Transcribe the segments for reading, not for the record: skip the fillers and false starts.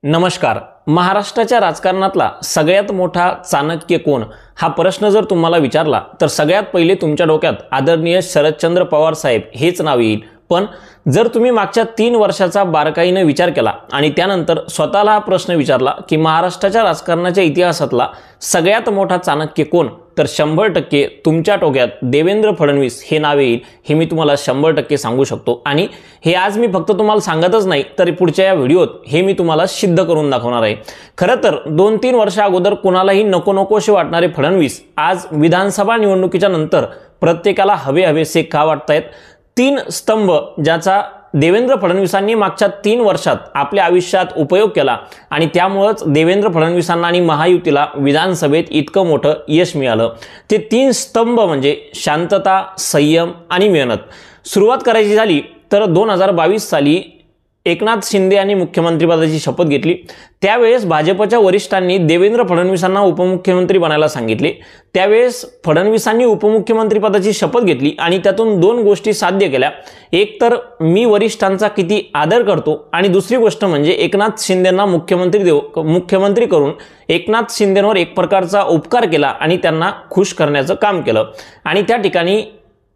नमस्कार। महाराष्ट्राच्या राजकारणातला सगळ्यात मोठा चाणक्य कोण हा प्रश्न जर तुम्हाला विचारला तर सगळ्यात पहिले तुमच्या डोक्यात आदरणीय शरदचंद्र पवार साहेब हेच नाव येईल। पण जर तुम्ही मागच्या 3 वर्षाचा बारकाईने विचार केला आणि त्यानंतर स्वतःला हा प्रश्न विचारला की महाराष्ट्राच्या राजकारणाच्या इतिहासातला सगळ्यात मोठा चाणक्य कोण, तर 100% तुमच्या डोक्यात देवेंद्र फडणवीस हे नाव येईल। हे मी तुम्हाला 100% सांगू शकतो आणि हे आज मी फक्त तुम्हाला सांगतच नाही तर पुढच्या या व्हिडिओत हे मी तुम्हाला सिद्ध करून दाखवणार आहे। खरं तर 2-3 वर्षा अगोदर कोणालाही नको-नकोसे वाटणारे फडणवीस आज विधानसभा निवडणुकीच्या नंतर प्रत्येकाला हवे-हवेसे का वाटतायत। 3 स्तंभ ज्याचा देवेंद्र फडणवीसांनी मागच्या 3 वर्षात आपल्या आयुष्यात उपयोग केला आणि त्यामुळेच देवेंद्र फडणवीसांना आणि महायुतीला विधानसभेत इतकं मोठं यश मिळालं। ते 3 स्तंभ म्हणजे शांतता, संयम आणि मेहनत। सुरुवात करायची झाली तर 2022 साली एकनाथ शिंदे यांनी मुख्यमंत्रीपदाची शपथ घेतली। त्यावेळेस भाजपच्या वरिष्ठांनी देवेंद्र फडणवीसांना उपमुख्यमंत्री बनायला सांगितले। त्यावेळेस फडणवीसांनी उपमुख्यमंत्रीपदाची शपथ घेतली आणि त्यातून 2 गोष्टी साध्य केल्या। एक तर मी वरिष्ठांचा किती आदर करतो आणि दुसरी गोष्ट म्हणजे एकनाथ शिंदेंना मुख्यमंत्री करून एकनाथ शिंदेंवर एक प्रकारचा उपकार केला आणि त्यांना खुश करण्याचं काम केलं। आणि त्या ठिकाणी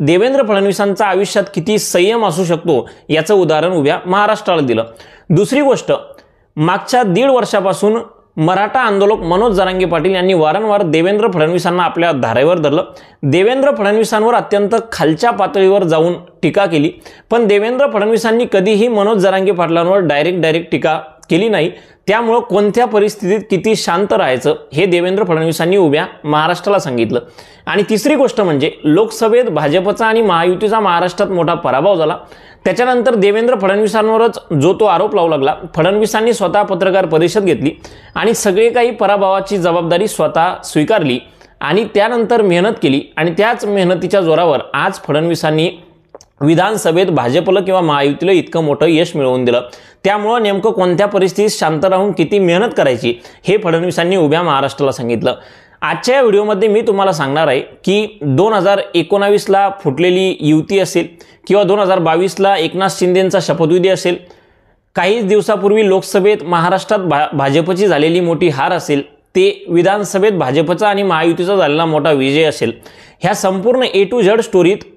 देवेंद्र फडणवीसांच्या आयुष्यात किती संयम असू शकतो याचं उदाहरण उभ्या महाराष्ट्राला दिलं। दुसरी गोष्ट, मागच्या 1.5 वर्षापासून मराठा आंदोलक मनोज जरांगे पाटील यांनी वारंवार देवेंद्र फडणवीसांना आपल्या धारेवर धरलं। देवेंद्र फडणवीसांवर अत्यंत खालच्या पातळीवर जाऊन टीका केली, पण देवेंद्र फडणवीसांनी कधीही मनोज जरांगे पाटलांवर डायरेक्ट टीका केली नाही। त्यामुळे कोणत्या परिस्थितीत किती शांत राहायचं हे देवेंद्र फडणवीसांनी उभ्या महाराष्ट्राला सांगितलं। आणि तिसरी गोष्ट म्हणजे लोकसभेत भाजपचा आणि महायुतीचा महाराष्ट्रात मोठा पराभव झाला। त्याच्यानंतर देवेंद्र फडणवीसांवरच जो तो आरोप लावू लागला। फडणवीसांनी स्वतः पत्रकार परिषद घेतली आणि सगळे काही पराभवाची जबाबदारी स्वतः स्वीकारली आणि त्यानंतर मेहनत केली आणि त्याच मेहनतीच्या जोरावर आज फडणवीसांनी विधानसभेत भाजपला किंवा महायुतीला इतकं मोठं यश मिळवून दिलं। त्यामुळे नेमकं कोणत्या परिस्थितीत शांत राहून किती मेहनत करायची हे फडणवीसांनी उभ्या महाराष्ट्राला सांगितलं। आजच्या या व्हिडिओमध्ये मी तुम्हाला सांगणार आहे की 2019ला फुटलेली युती असेल किंवा 2022ला एकनाथ शिंदेंचा शपथविधी असेल, काही दिवसापूर्वी लोकसभेत महाराष्ट्रात भाजपची झालेली मोठी हार असेल, ते विधानसभेत भाजपचा आणि महायुतीचा झालेला मोठा विजय असेल, ह्या संपूर्ण A to Z स्टोरीत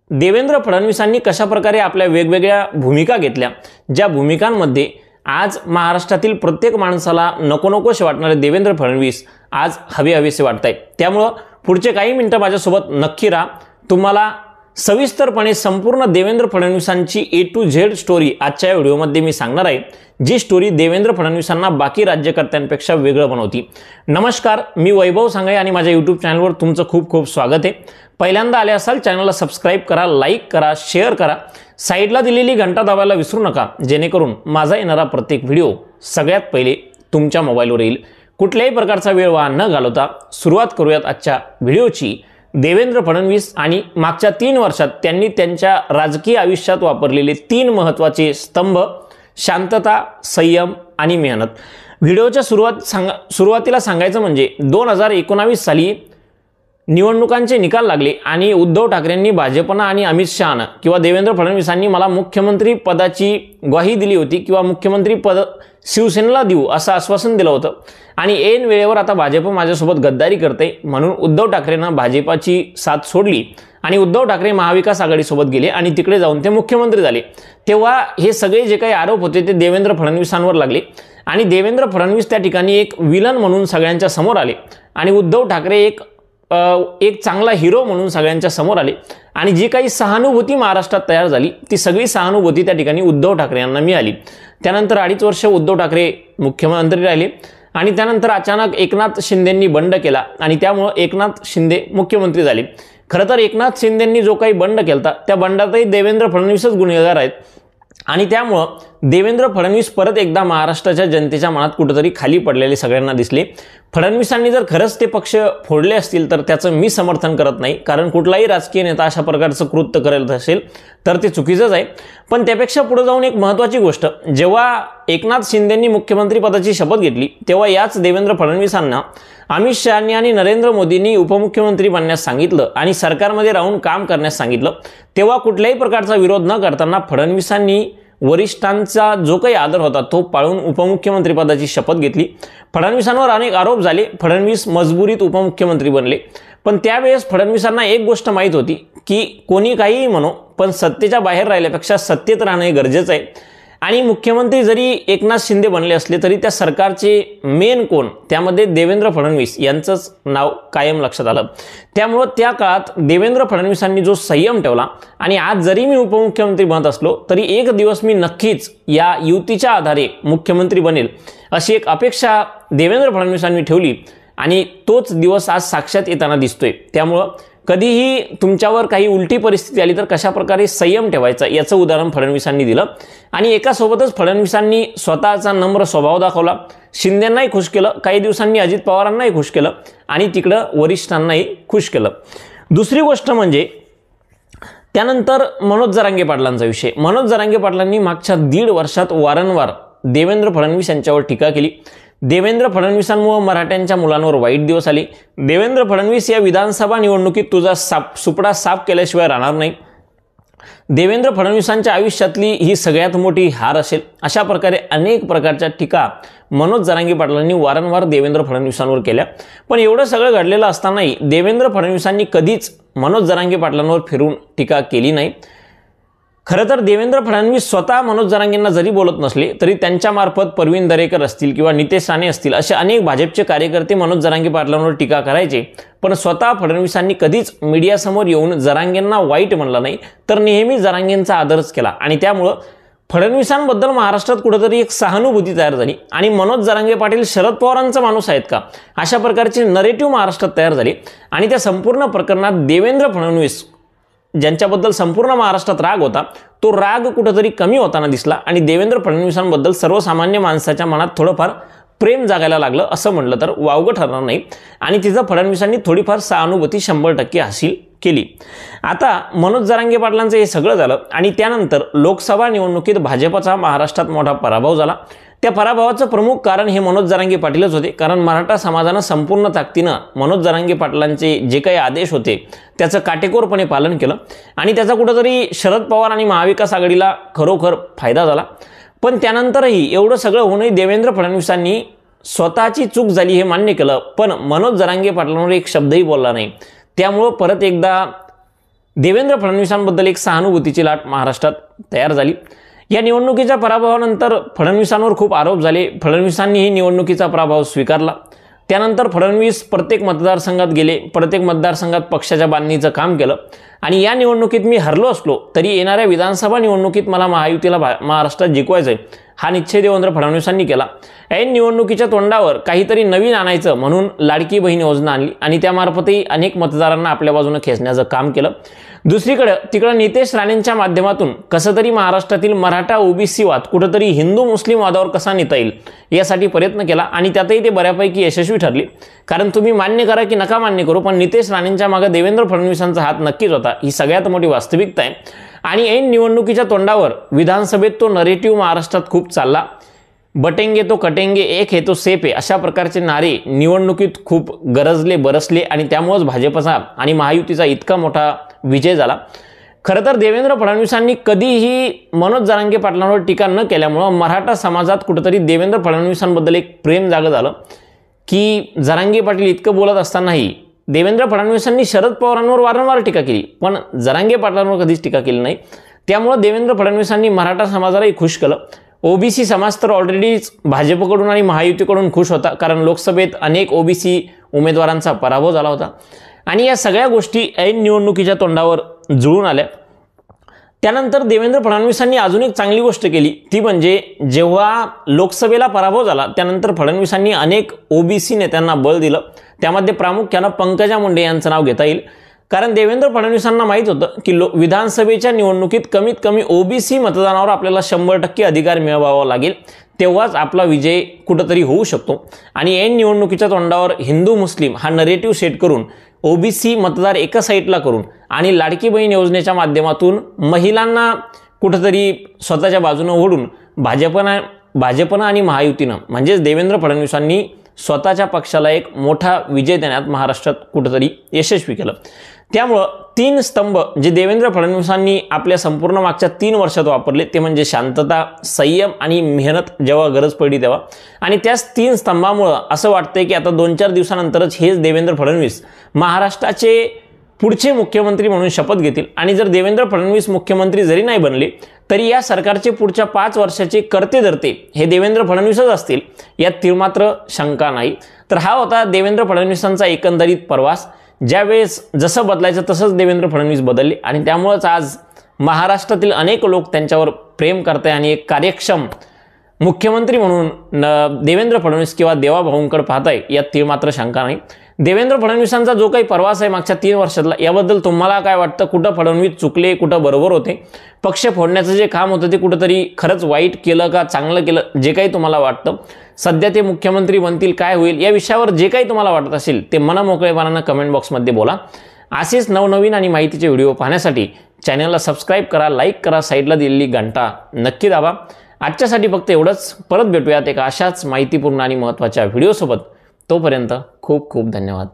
देवेंद्र फडणवीसांनी कशा प्रकारे आपल्या वेगवेगळ्या भूमिका घेतल्या, ज्या भूमिकांमध्ये आज महाराष्ट्रातील प्रत्येक माणसाला नकोसे वाटणारे देवेंद्र फडणवीस आज हवेसे वाटतायत। त्यामुळे पुढचे काही मिनिटं माझ्यासोबत नक्की राहा। तुम्हाला सविस्तरपणे संपूर्ण देवेंद्र फडणवीसांची A to Z स्टोरी आजच्या व्हिडिओमध्ये मी सांगणार आहे, जी स्टोरी देवेंद्र फडणवीसांना बाकी राज्यकर्त्यांपेक्षा वेगळं बनवती। नमस्कार, मी वैभव सांगळे आणि माझ्या YouTube चॅनलवर तुमचं खूप खूप स्वागत आहे। पहिल्यांदा आले असाल चॅनलला सबस्क्राइब करा, लाईक करा, शेअर करा, साईडला दिलेली घंटा दाबायला विसरू नका, जेणेकरून माझा येणारा प्रत्येक व्हिडिओ सगळ्यात पहिले तुमच्या मोबाईलवर येईल। कुठल्याही प्रकारचा वेळ वाया न घालवता सुरुवात करूयात आजच्या व्हिडिओची। देवेंद्र फडणवीस आणि मागच्या 3 वर्षात त्यांनी त्यांच्या राजकीय आयुष्यात वापरलेले 3 महत्त्वाचे स्तंभ, शांतता, संयम आणि मेहनत। व्हिडिओच्या सुरुवातीला सांगायचं म्हणजे 2019 साली निवडणुकांचे निकाल लागले आणि उद्धव ठाकरेंनी भाजपनं आणि अमित शहानं किंवा देवेंद्र फडणवीसांनी मला मुख्यमंत्री पदाची ग्वाही दिली होती किंवा मुख्यमंत्री पद शिवसेनेला देऊ असं आश्वासन दिलं होतं आणि ऐन वेळेवर आता भाजप माझ्यासोबत गद्दारी करते म्हणून उद्धव ठाकरेंना भाजपाची साथ सोडली आणि उद्धव ठाकरे महाविकास आघाडीसोबत गेले आणि तिकडे जाऊन ते मुख्यमंत्री झाले। तेव्हा हे सगळे जे काही आरोप होते ते देवेंद्र फडणवीसांवर लागले आणि देवेंद्र फडणवीस त्या ठिकाणी एक विलन म्हणून सगळ्यांच्या समोर आले आणि उद्धव ठाकरे एक चांगला हिरो म्हणून सगळ्यांच्या समोर आले आणि जी काही सहानुभूती महाराष्ट्रात तयार झाली ती सगळी सहानुभूती त्या ठिकाणी उद्धव ठाकरे यांना मिळाली। त्यानंतर 2.5 वर्ष उद्धव ठाकरे मुख्यमंत्री राहिले आणि त्यानंतर अचानक एकनाथ शिंदेंनी बंड केला आणि त्यामुळे एकनाथ शिंदे मुख्यमंत्री झाले। खरं तर एकनाथ शिंदेंनी जो काही बंड केला त्या बंडातही देवेंद्र फडणवीसच गुन्हेगार आहेत आणि त्यामुळे देवेंद्र फडणवीस परत एकदा महाराष्ट्राच्या जनतेच्या मनात कुठेतरी खाली पडलेले सगळ्यांना दिसले। फडणवीसांनी जर खरंच ते पक्ष फोडले असतील तर त्याचं मी समर्थन करत नाही, कारण कुठलाही राजकीय नेता अशा प्रकारचं कृत्य करत असेल तर ते चुकीचंच आहे। पण त्यापेक्षा पुढे जाऊन एक महत्त्वाची गोष्ट, जेव्हा एकनाथ शिंदेंनी मुख्यमंत्री पदाची शपथ घेतली तेव्हा याच देवेंद्र फडणवीसांना अमित शहांनी आणि नरेंद्र मोदींनी उपमुख्यमंत्री बनण्यास सांगितलं आणि सरकारमध्ये राहून काम करण्यास सांगितलं। तेव्हा कुठल्याही प्रकारचा विरोध न करताना फडणवीसांनी वरिष्ठांचा जो काही आदर होता तो पाळून उपमुख्यमंत्री पदाची शपथ घेतली। फडणवीसांवर अनेक आरोप झाले, फडणवीस मजबुरीत उपमुख्यमंत्री बनले। पण त्यावेळेस फडणवीसांना एक गोष्ट माहीत होती की कोणी काहीही म्हणो, पण सत्तेच्या बाहेर राहिल्यापेक्षा सत्तेत राहणं हे गरजेचं आहे। आणि मुख्यमंत्री जरी एकनाथ शिंदे बनले असले तरी त्या सरकारचे मेन कोण, त्यामध्ये देवेंद्र फडणवीस यांचंच नाव कायम लक्षात आलं। त्यामुळं त्या काळात देवेंद्र फडणवीसांनी जो संयम ठेवला आणि आज जरी मी उपमुख्यमंत्री बनत असलो तरी एक दिवस मी नक्कीच या युतीच्या आधारे मुख्यमंत्री बनेल अशी एक अपेक्षा देवेंद्र फडणवीसांनी ठेवली आणि तोच दिवस आज साक्षात येताना दिसतोय। त्यामुळं कधीही तुमच्यावर काही उलटी परिस्थिती आली तर कशा प्रकारे संयम ठेवायचा याचं उदाहरण फडणवीसांनी दिलं। आणि एकासोबतच फडणवीसांनी स्वतःचा नम्र स्वभाव दाखवला, शिंदेंनाही खुश केलं, काही दिवसांनी अजित पवारांनाही खुश केलं आणि तिकडं वरिष्ठांनाही खुश केलं। दुसरी गोष्ट म्हणजे त्यानंतर मनोज जरांगे पाटलांचा विषय। मनोज जरांगे पाटलांनी मागच्या 1.5 वर्षात वारंवार देवेंद्र फडणवीस यांच्यावर टीका केली। देवेंद्र फडणवीसांमुळे मराठ्यांच्या मुलांवर वाईट दिवस आले। देवेंद्र फडणवीस या विधानसभा निवडणुकीत तुझा सुपडा साफ केल्याशिवाय राहणार नाही। देवेंद्र फडणवीसांच्या आयुष्यातली ही सगळ्यात मोठी हार असेल। अशा प्रकारे अनेक प्रकारच्या टीका मनोज जरांगे पाटलांनी वारंवार देवेंद्र फडणवीसांवर केल्या। पण एवढं सगळं घडलेलं असतानाही देवेंद्र फडणवीसांनी कधीच मनोज जरांगे पाटलांवर फिरून टीका केली नाही। खरं तर देवेंद्र फडणवीस स्वतः मनोज जरांगेंना जरी बोलत नसले तरी त्यांच्यामार्फत परवीन दरेकर असतील किंवा नितेश राणे असतील असे अनेक भाजपचे कार्यकर्ते मनोज जरांगे पाटलांवर टीका करायचे। पण स्वतः फडणवीसांनी कधीच मीडियासमोर येऊन जरांगेंना वाईट म्हणलं नाही, तर नेहमी जरांगेंचा आदरच केला। आणि त्यामुळं फडणवीसांबद्दल महाराष्ट्रात कुठेतरी एक सहानुभूती तयार झाली आणि मनोज जरांगे पाटील शरद पवारांचा माणूस आहेत का अशा प्रकारचे नरेटिव्ह महाराष्ट्रात तयार झाले। आणि त्या संपूर्ण प्रकरणात देवेंद्र फडणवीस ज्यांच्याबद्दल संपूर्ण महाराष्ट्रात राग होता तो राग कुठेतरी कमी होताना दिसला आणि देवेंद्र फडणवीसांबद्दल सर्वसामान्य माणसाच्या मनात थोडंफार प्रेम जागायला लागलं असं म्हणलं तर वावगं ठरणार नाही। आणि तिथं फडणवीसांनी थोडीफार सहानुभूती 100% हासिल केली। आता मनोज जरांगे पाटलांचं हे सगळं झालं आणि त्यानंतर लोकसभा निवडणुकीत भाजपचा महाराष्ट्रात मोठा पराभव झाला। त्या पराभवाचं प्रमुख कारण हे मनोज जरांगे पाटीलच होते, कारण मराठा समाजानं संपूर्ण ताकदीनं मनोज जरांगे पाटलांचे जे काही आदेश होते त्याचं काटेकोरपणे पालन केलं आणि त्याचा कुठेतरी शरद पवार आणि महाविकास आघाडीला खरोखर फायदा झाला। पण त्यानंतरही एवढं सगळं होऊनही देवेंद्र फडणवीसांनी स्वतःची चूक झाली हे मान्य केलं, पण मनोज जरांगे पाटलांवर एक शब्दही बोलला नाही। त्यामुळं परत एकदा देवेंद्र फडणवीसांबद्दल एक सहानुभूतीची लाट महाराष्ट्रात तयार झाली। या निवडणुकीच्या पराभवानंतर फडणवीसांवर खूप आरोप झाले। फडणवीसांनीही निवडणुकीचा पराभव स्वीकारला। त्यानंतर फडणवीस प्रत्येक मतदारसंघात गेले, प्रत्येक मतदारसंघात पक्षाच्या बांधणीचं काम केलं आणि या निवडणुकीत मी हरलो असलो तरी येणाऱ्या विधानसभा निवडणुकीत मला महायुतीला महाराष्ट्रात जिंकवायचं आहे हा निश्चय देवेंद्र फडणवीसांनी केला। ऐन निवडणुकीच्या तोंडावर काहीतरी नवीन आणायचं म्हणून लाडकी बहीण योजना आणली आणि त्यामार्फतही अनेक मतदारांना आपल्या बाजूने खेचण्याचं काम केलं। दुसरीकडे तिकडं नितेश राणेंच्या माध्यमातून कसं तरी महाराष्ट्रातील मराठा ओबीसी वाद कुठेतरी हिंदू मुस्लिम वादावर कसा नेता येईल यासाठी प्रयत्न केला आणि त्यातही ते बऱ्यापैकी यशस्वी ठरले। कारण तुम्ही मान्य करा की नका मान्य करू, पण नितेश राणेंच्या मागे देवेंद्र फडणवीसांचा हात नक्कीच होता, ही सगळ्यात मोठी वास्तविकता आहे। आणि ऐन निवडणुकीच्या तोंडावर विधानसभेत तो नरेटिव्ह महाराष्ट्रात खूप चालला। बटेंगे तो कटेंगे, एक है तो सेफ है अशा प्रकारचे नारे निवडणुकीत खूप गरजले बरसले आणि त्यामुळेच भाजपचा आणि महायुतीचा इतका मोठा विजय झाला। खरं तर देवेंद्र फडणवीसांनी कधीही मनोज जरांगे पाटलांवर टीका न केल्यामुळं मराठा समाजात कुठेतरी देवेंद्र फडणवीसांबद्दल एक प्रेम जागं झालं की जरांगे पाटील इतकं बोलत असतानाही देवेंद्र फडणवीसांनी शरद पवारांवर वारंवार टीका केली पण जरांगे पाटलांवर कधीच टीका केली नाही। त्यामुळे देवेंद्र फडणवीसांनी मराठा समाजालाही खुश केलं। ओबीसी समाज तर ऑलरेडीच भाजपकडून आणि महायुतीकडून खुश होता, कारण लोकसभेत अनेक ओबीसी उमेदवारांचा पराभव झाला होता आणि या सगळ्या गोष्टी ऐन निवडणुकीच्या तोंडावर जुळून आल्या। त्यानंतर देवेंद्र फडणवीसांनी अजून एक चांगली गोष्ट केली, ती म्हणजे जेव्हा लोकसभेला पराभव झाला त्यानंतर फडणवीसांनी अनेक ओबीसी नेत्यांना बळ दिलं। त्यामध्ये प्रामुख्यानं पंकजा मुंडे यांचं नाव घेता येईल, कारण देवेंद्र फडणवीसांना माहीत होतं की विधानसभेच्या निवडणुकीत कमीत कमी ओबीसी मतदानावर आपल्याला 100% अधिकार मिळवावा लागेल, तेव्हाच आपला विजय कुठेतरी होऊ शकतो। आणि ऐन निवडणुकीच्या तोंडावर हिंदू मुस्लिम हा नरेटिव्ह सेट करून ओबीसी मतदार एका साईडला करून आणि लाडकी बहीण योजनेच्या माध्यमातून महिलांना कुठेतरी स्वतःच्या बाजूने ओढून भाजपनं आणि महायुतीनं म्हणजेच देवेंद्र फडणवीसांनी स्वतःच्या पक्षाला एक मोठा विजय देण्यात महाराष्ट्रात कुठेतरी यशस्वी केलं। त्यामुळं 3 स्तंभ जे देवेंद्र फडणवीसांनी आपल्या संपूर्ण मागच्या 3 वर्षात वापरले ते म्हणजे शांतता, संयम आणि मेहनत जेव्हा गरज पडली तेव्हा, आणि त्याच 3 स्तंभामुळं असं वाटतंय की आता 2-4 दिवसानंतरच हेच देवेंद्र फडणवीस महाराष्ट्राचे पुढचे मुख्यमंत्री म्हणून शपथ घेतील। आणि जर देवेंद्र फडणवीस मुख्यमंत्री जरी नाही बनले तरी या सरकारचे पुढच्या 5 वर्षाचे कर्ते-धर्ते हे देवेंद्र फडणवीसच असतील, यात तीळमात्र शंका नाही। तर हा होता देवेंद्र फडणवीसांचा एकंदरीत प्रवास। ज्यावेळेस जसं बदलायचं तसंच देवेंद्र फडणवीस बदलले आणि त्यामुळेच आज महाराष्ट्रातील अनेक लोक त्यांच्यावर प्रेम करताय आणि एक कार्यक्षम मुख्यमंत्री म्हणून देवेंद्र फडणवीस किंवा देवाभाऊंकडे पाहताय, यात तीळमात्र शंका नाही। देवेंद्र फडणवीसांचा जो काही प्रवास आहे मागच्या 3 वर्षातला, याबद्दल तुम्हाला काय वाटतं? कुठं फडणवीस चुकले, कुठं बरोबर होते? पक्ष फोडण्याचं जे काम होतं ते कुठंतरी खरंच वाईट केलं का चांगलं केलं? जे काही तुम्हाला वाटतं, सध्या ते मुख्यमंत्री बनतील, काय होईल या विषयावर जे काही तुम्हाला वाटत असेल ते मनमोकळेपणानं कमेंट बॉक्समध्ये बोला। असेच नवनवीन आणि माहितीचे व्हिडिओ पाहण्यासाठी चॅनलला सबस्क्राईब करा, लाईक करा, साईडला दिलेली घंटा नक्की दाबा। आजच्यासाठी फक्त एवढंच। परत भेटूयात एका अशाच माहितीपूर्ण आणि महत्त्वाच्या व्हिडिओसोबत। तोपर्यंत खूप खूप धन्यवाद।